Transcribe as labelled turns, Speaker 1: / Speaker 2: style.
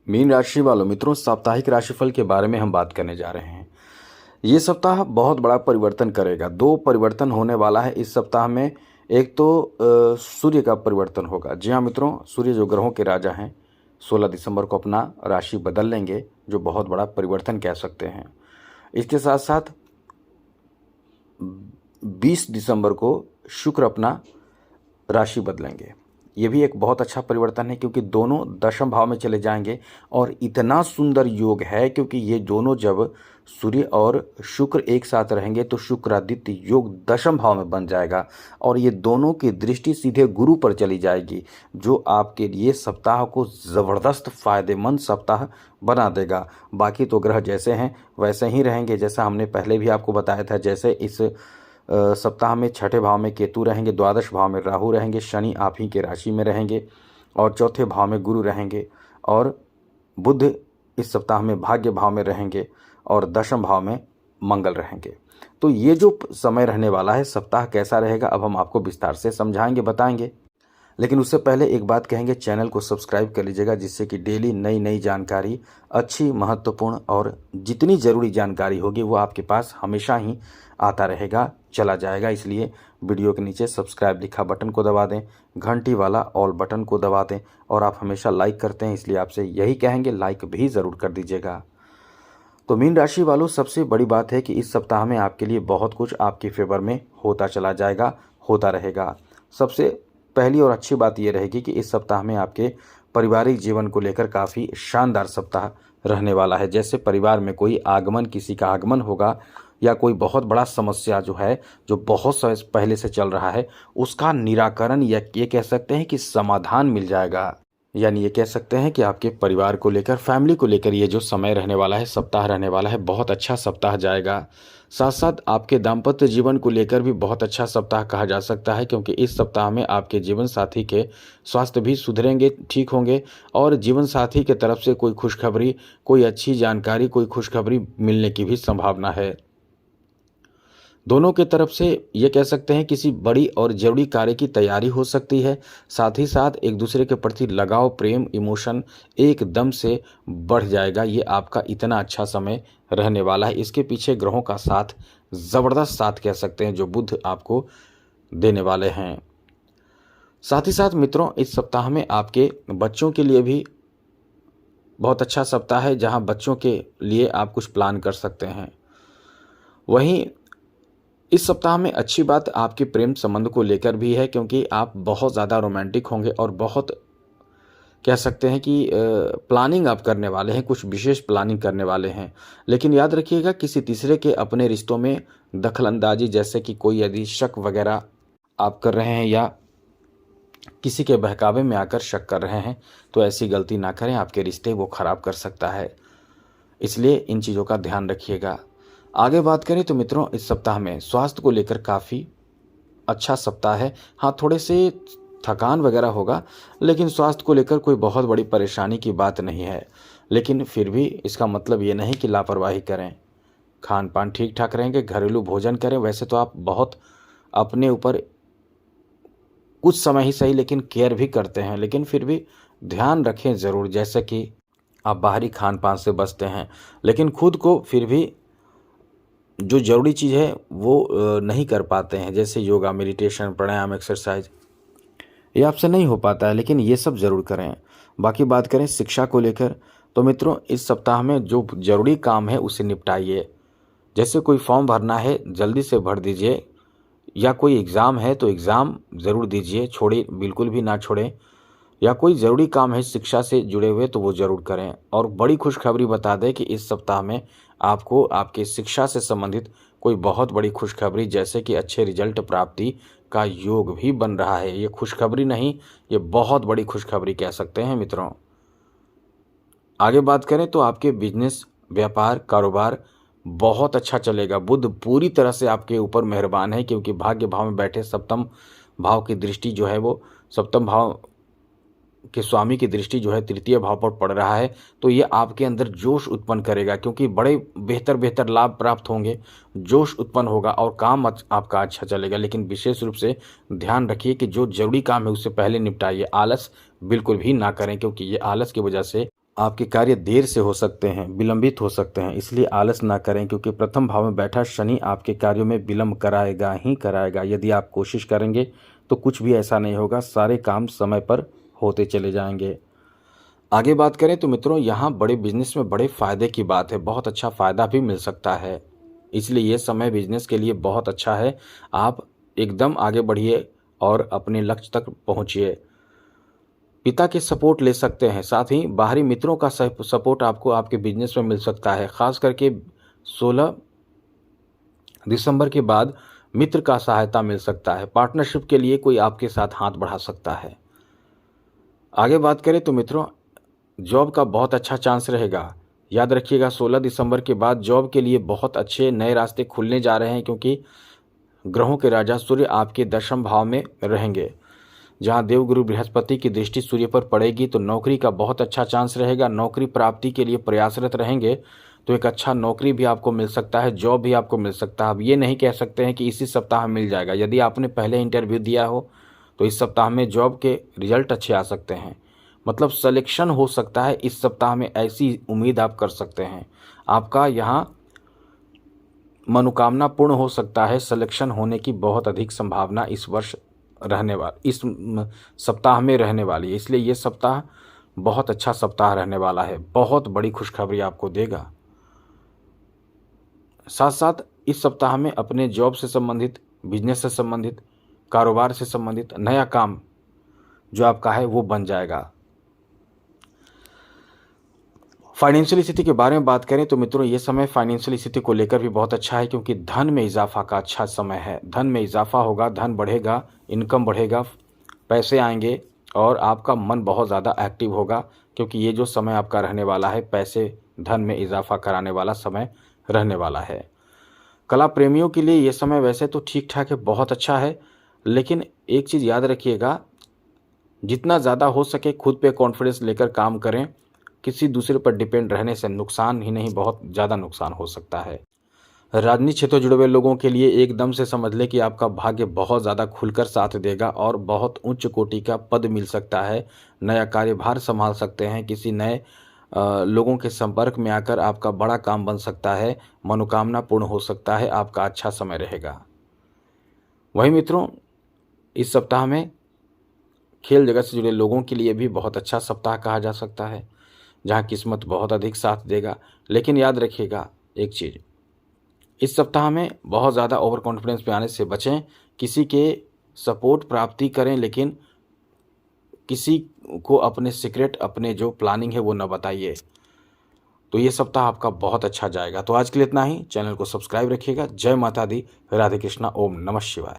Speaker 1: Mean राशि वालों मित्रों, साप्ताहिक राशिफल के बारे में हम बात करने जा रहे हैं। ये सप्ताह बहुत बड़ा परिवर्तन करेगा। दो परिवर्तन होने वाला है इस सप्ताह में। एक तो सूर्य का परिवर्तन होगा। जी हाँ मित्रों, सूर्य जो ग्रहों के राजा हैं 16 दिसंबर को अपना राशि बदल लेंगे, जो बहुत बड़ा परिवर्तन कह सकते हैं। इसके साथ साथ 20 दिसंबर को शुक्र अपना राशि बदलेंगे। ये भी एक बहुत अच्छा परिवर्तन है, क्योंकि दोनों दशम भाव में चले जाएंगे। और इतना सुंदर योग है, क्योंकि ये दोनों जब सूर्य और शुक्र एक साथ रहेंगे तो शुक्रादित्य योग दशम भाव में बन जाएगा। और ये दोनों की दृष्टि सीधे गुरु पर चली जाएगी, जो आपके लिए सप्ताह को ज़बरदस्त फायदेमंद सप्ताह बना देगा। बाकी तो ग्रह जैसे हैं वैसे ही रहेंगे, जैसा हमने पहले भी आपको बताया था। जैसे इस सप्ताह में छठे भाव में केतु रहेंगे, द्वादश भाव में राहु रहेंगे, शनि आप ही के राशि में रहेंगे, और चौथे भाव में गुरु रहेंगे, और बुध इस सप्ताह में भाग्य भाव में रहेंगे, और दशम भाव में मंगल रहेंगे। तो ये जो समय रहने वाला है, सप्ताह कैसा रहेगा, अब हम आपको विस्तार से समझाएंगे, बताएंगे। लेकिन उससे पहले एक बात कहेंगे, चैनल को सब्सक्राइब कर लीजिएगा, जिससे कि डेली नई नई जानकारी, अच्छी, महत्वपूर्ण और जितनी ज़रूरी जानकारी होगी वो आपके पास हमेशा ही आता रहेगा, चला जाएगा। इसलिए वीडियो के नीचे सब्सक्राइब लिखा बटन को दबा दें, घंटी वाला ऑल बटन को दबा दें। और आप हमेशा लाइक करते हैं, इसलिए आपसे यही कहेंगे, लाइक भी ज़रूर कर दीजिएगा। तो मीन राशि वालों, सबसे बड़ी बात है कि इस सप्ताह में आपके लिए बहुत कुछ आपके फेवर में होता चला जाएगा, होता रहेगा। सबसे पहली और अच्छी बात यह रहेगी कि इस सप्ताह में आपके पारिवारिक जीवन को लेकर काफ़ी शानदार सप्ताह रहने वाला है। जैसे परिवार में कोई आगमन, किसी का आगमन होगा, या कोई बहुत बड़ा समस्या जो है, जो बहुत समय पहले से चल रहा है, उसका निराकरण, या ये कह सकते हैं कि समाधान मिल जाएगा। यानी ये कह सकते हैं कि आपके परिवार को लेकर, फैमिली को लेकर ये जो समय रहने वाला है, सप्ताह रहने वाला है, बहुत अच्छा सप्ताह जाएगा। साथ साथ आपके दाम्पत्य जीवन को लेकर भी बहुत अच्छा सप्ताह कहा जा सकता है, क्योंकि इस सप्ताह में आपके जीवन साथी के स्वास्थ्य भी सुधरेंगे, ठीक होंगे, और जीवन साथी के तरफ से कोई खुशखबरी, कोई अच्छी जानकारी, कोई खुशखबरी मिलने की भी संभावना है। दोनों के तरफ से ये कह सकते हैं किसी बड़ी और जरूरी कार्य की तैयारी हो सकती है। साथ ही साथ एक दूसरे के प्रति लगाव, प्रेम, इमोशन एकदम से बढ़ जाएगा। ये आपका इतना अच्छा समय रहने वाला है। इसके पीछे ग्रहों का साथ, ज़बरदस्त साथ कह सकते हैं, जो बुध आपको देने वाले हैं। साथ ही साथ मित्रों, इस सप्ताह में आपके बच्चों के लिए भी बहुत अच्छा सप्ताह है, जहाँ बच्चों के लिए आप कुछ प्लान कर सकते हैं। वहीं इस सप्ताह में अच्छी बात आपके प्रेम संबंध को लेकर भी है, क्योंकि आप बहुत ज़्यादा रोमांटिक होंगे और बहुत कह सकते हैं कि प्लानिंग आप करने वाले हैं, कुछ विशेष प्लानिंग करने वाले हैं। लेकिन याद रखिएगा, किसी तीसरे के अपने रिश्तों में दखलंदाजी, जैसे कि कोई यदि शक वगैरह आप कर रहे हैं, या किसी के बहकावे में आकर शक कर रहे हैं, तो ऐसी गलती ना करें, आपके रिश्ते वो ख़राब कर सकता है। इसलिए इन चीज़ों का ध्यान रखिएगा। आगे बात करें तो मित्रों, इस सप्ताह में स्वास्थ्य को लेकर काफ़ी अच्छा सप्ताह है। हाँ, थोड़े से थकान वगैरह होगा, लेकिन स्वास्थ्य को लेकर कोई बहुत बड़ी परेशानी की बात नहीं है। लेकिन फिर भी इसका मतलब ये नहीं कि लापरवाही करें। खान पान ठीक ठाक रहेंगे, घरेलू भोजन करें। वैसे तो आप बहुत अपने ऊपर कुछ समय ही सही, लेकिन केयर भी करते हैं, लेकिन फिर भी ध्यान रखें ज़रूर। जैसे कि आप बाहरी खान पान से बचते हैं, लेकिन खुद को फिर भी जो ज़रूरी चीज़ है वो नहीं कर पाते हैं, जैसे योगा, मेडिटेशन, प्राणायाम, एक्सरसाइज, ये आपसे नहीं हो पाता है, लेकिन ये सब ज़रूर करें। बाकी बात करें शिक्षा को लेकर, तो मित्रों इस सप्ताह में जो ज़रूरी काम है उसे निपटाइए। जैसे कोई फॉर्म भरना है, जल्दी से भर दीजिए, या कोई एग्ज़ाम है तो एग्ज़ाम ज़रूर दीजिए, छोड़े बिल्कुल भी ना छोड़ें। या कोई ज़रूरी काम है शिक्षा से जुड़े हुए, तो वो ज़रूर करें। और बड़ी खुशखबरी बता दें कि इस सप्ताह में आपको आपके शिक्षा से संबंधित कोई बहुत बड़ी खुशखबरी, जैसे कि अच्छे रिजल्ट प्राप्ति का योग भी बन रहा है। ये खुशखबरी नहीं, ये बहुत बड़ी खुशखबरी कह सकते हैं मित्रों। आगे बात करें तो आपके बिजनेस, व्यापार, कारोबार बहुत अच्छा चलेगा। बुध पूरी तरह से आपके ऊपर मेहरबान है, क्योंकि भाग्य भाव में बैठे सप्तम भाव की दृष्टि जो है, वो सप्तम भाव के स्वामी की दृष्टि जो है तृतीय भाव पर पड़ रहा है। तो ये आपके अंदर जोश उत्पन्न करेगा, क्योंकि बड़े बेहतर लाभ प्राप्त होंगे, जोश उत्पन्न होगा और काम आपका अच्छा चलेगा। लेकिन विशेष रूप से ध्यान रखिए कि जो जरूरी काम है उससे पहले निपटाइए। आलस बिल्कुल भी ना करें, क्योंकि ये आलस की वजह से आपके कार्य देर से हो सकते हैं, विलंबित हो सकते हैं, इसलिए आलस ना करें क्योंकि प्रथम भाव में बैठा शनि आपके कार्यों में विलंब कराएगा ही कराएगा। यदि आप कोशिश करेंगे तो कुछ भी ऐसा नहीं होगा, सारे काम समय पर होते चले जाएंगे। आगे बात करें तो मित्रों, यहाँ बड़े बिजनेस में बड़े फ़ायदे की बात है, बहुत अच्छा फ़ायदा भी मिल सकता है, इसलिए ये समय बिजनेस के लिए बहुत अच्छा है। आप एकदम आगे बढ़िए और अपने लक्ष्य तक पहुँचिए। पिता के सपोर्ट ले सकते हैं, साथ ही बाहरी मित्रों का सपोर्ट आपको आपके बिजनेस में मिल सकता है। खास करके 16 दिसंबर के बाद मित्र का सहायता मिल सकता है। पार्टनरशिप के लिए कोई आपके साथ हाथ बढ़ा सकता है। आगे बात करें तो मित्रों, जॉब का बहुत अच्छा चांस रहेगा। याद रखिएगा 16 दिसंबर के बाद जॉब के लिए बहुत अच्छे नए रास्ते खुलने जा रहे हैं, क्योंकि ग्रहों के राजा सूर्य आपके दशम भाव में रहेंगे। जहां देवगुरु बृहस्पति की दृष्टि सूर्य पर पड़ेगी तो नौकरी का बहुत अच्छा चांस रहेगा। नौकरी प्राप्ति के लिए प्रयासरत रहेंगे तो एक अच्छा नौकरी भी आपको मिल सकता है, जॉब भी आपको मिल सकता है। अब ये नहीं कह सकते हैं कि इसी सप्ताह मिल जाएगा। यदि आपने पहले इंटरव्यू दिया हो तो इस सप्ताह में जॉब के रिजल्ट अच्छे आ सकते हैं, मतलब सिलेक्शन हो सकता है इस सप्ताह में, ऐसी उम्मीद आप कर सकते हैं। आपका यहाँ मनोकामना पूर्ण हो सकता है। सिलेक्शन होने की बहुत अधिक संभावना इस वर्ष इस सप्ताह में रहने वाली है, इसलिए ये सप्ताह बहुत अच्छा सप्ताह रहने वाला है, बहुत बड़ी खुशखबरी आपको देगा। साथ साथ इस सप्ताह में अपने जॉब से संबंधित, बिजनेस से संबंधित, कारोबार से संबंधित नया काम जो आपका है वो बन जाएगा। फाइनेंशियल स्थिति के बारे में बात करें तो मित्रों, ये समय फाइनेंशियल स्थिति को लेकर भी बहुत अच्छा है, क्योंकि धन में इजाफा का अच्छा समय है। धन में इजाफा होगा, धन बढ़ेगा, इनकम बढ़ेगा, पैसे आएंगे और आपका मन बहुत ज़्यादा एक्टिव होगा, क्योंकि ये जो समय आपका रहने वाला है पैसे धन में इजाफा कराने वाला समय रहने वाला है। कला प्रेमियों के लिए ये समय वैसे तो ठीक ठाक है, बहुत अच्छा है, लेकिन एक चीज़ याद रखिएगा, जितना ज़्यादा हो सके खुद पे कॉन्फिडेंस लेकर काम करें। किसी दूसरे पर डिपेंड रहने से नुकसान ही नहीं, बहुत ज़्यादा नुकसान हो सकता है। राजनीतिक क्षेत्र से जुड़े हुए लोगों के लिए एकदम से समझ लें कि आपका भाग्य बहुत ज़्यादा खुलकर साथ देगा और बहुत उच्च कोटि का पद मिल सकता है। नया कार्यभार संभाल सकते हैं, किसी नए लोगों के संपर्क में आकर आपका बड़ा काम बन सकता है, मनोकामना पूर्ण हो सकता है, आपका अच्छा समय रहेगा। वहीं मित्रों, इस सप्ताह में खेल जगत से जुड़े लोगों के लिए भी बहुत अच्छा सप्ताह कहा जा सकता है, जहां किस्मत बहुत अधिक साथ देगा। लेकिन याद रखिएगा एक चीज़, इस सप्ताह में बहुत ज़्यादा ओवर कॉन्फिडेंस में आने से बचें। किसी के सपोर्ट प्राप्ति करें, लेकिन किसी को अपने सीक्रेट, अपने जो प्लानिंग है वो न बताइए। तो ये सप्ताह आपका बहुत अच्छा जाएगा। तो आज के लिए इतना ही। चैनल को सब्सक्राइब रखिएगा। जय माता दी, राधे कृष्णा, ओम नमः शिवाय।